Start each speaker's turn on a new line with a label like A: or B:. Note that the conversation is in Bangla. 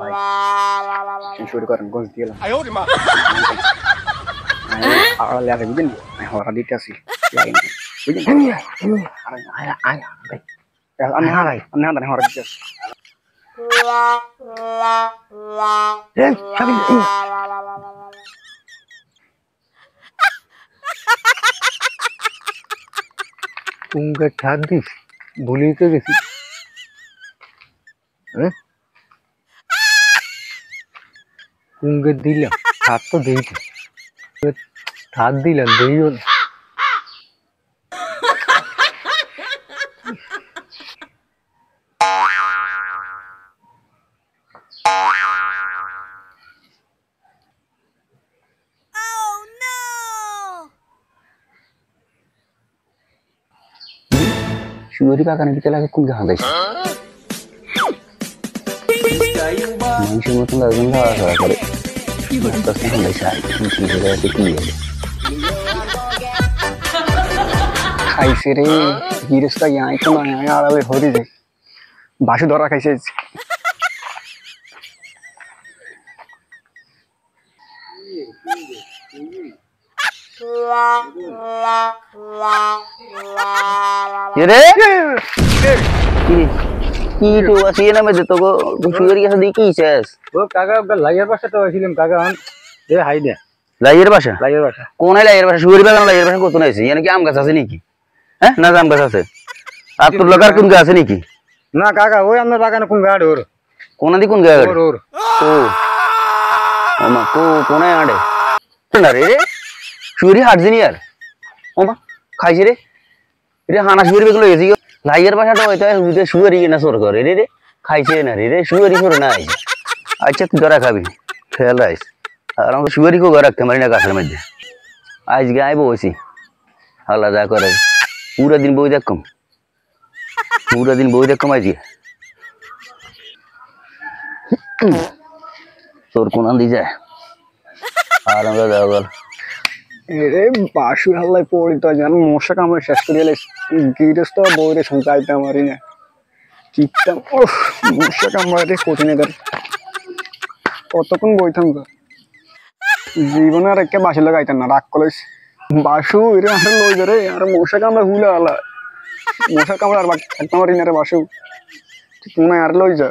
A: ভাই শুরু করেন গোস দিয়ে লেখা বুঝলেন হরা দিতে আসি বুঝলেন আমি হারাই আমি হারাই হরা দিতে আসি
B: तुमके ठाक दिस भूली तो गेছি হ্যাঁ तुमके দিলাম ঠাক তো দেই ঠাক দিলাম দেইও না
A: Syuri pakai kita lagi kun gak guys. Manusia mau tinggal gak salah kali. Terus kan guys saya mesti juga tikiya. Hai siri, virus ka यहाँ itu ना यहाँ आले हो रही है. बाशु दौरा कैसे?
B: ये কি তো আসি না মে তো গো সুগার কাছে দেখি শেষ
A: ও কাকা লাইয়ের পাশে তো আছিলাম কাকা এ হাই দে
B: লাইয়ের বাসা কোন লাইয়ের বাসা সুগার বাগান লাইয়ের বাসা কত নাইছে মানে কি আম গাছ আছে নাকি হ্যাঁ না আম গাছ আছে আর তোর লাগার কোন গাছ আছে নাকি
A: না কাকা ওই আমার বাগানে কোন গাড় ওর
B: কোন দি কোন গাড়
A: ওর
B: ও ওমা কোনে আড়ে না রে সুগারি হাটজিনি আর ওমা খাইছে রে রে হানা সুগারি বেগুলো গেছি লাইয়ের বাসাটা হয়তো হুদে সুগারি না সর করে রে খাইছে না রে সুগারি করে না আইছে আচ্ছা তুই ধরা খাবি খেয়াল রাইস আর আমাকে সুগারি কো রাখতে পারি না গাছের মধ্যে আজকে আইবো বসি আলাদা করে পুরা দিন বই দেখম আজকে তোর কোন আন্দি যায় আর আমরা যাও গেল
A: এরে বাসু হাল্লাই পড়ি তো জান মশা কামড়ে শেষ করে এলে গিরেস তো বইরে সংকাইতে আমারই না চিকতাম মশা কামড়ে কঠিন এদের কতক্ষণ বইতাম তো জীবনে আর একে বাসি লাগাইতাম না রাগ কলেস বাসু এরে আর লই রে আর মশা কামড়ে হুলা আলা মশা কামড়ে আর থাকতে পারি না রে বাসু তুই আর লই যা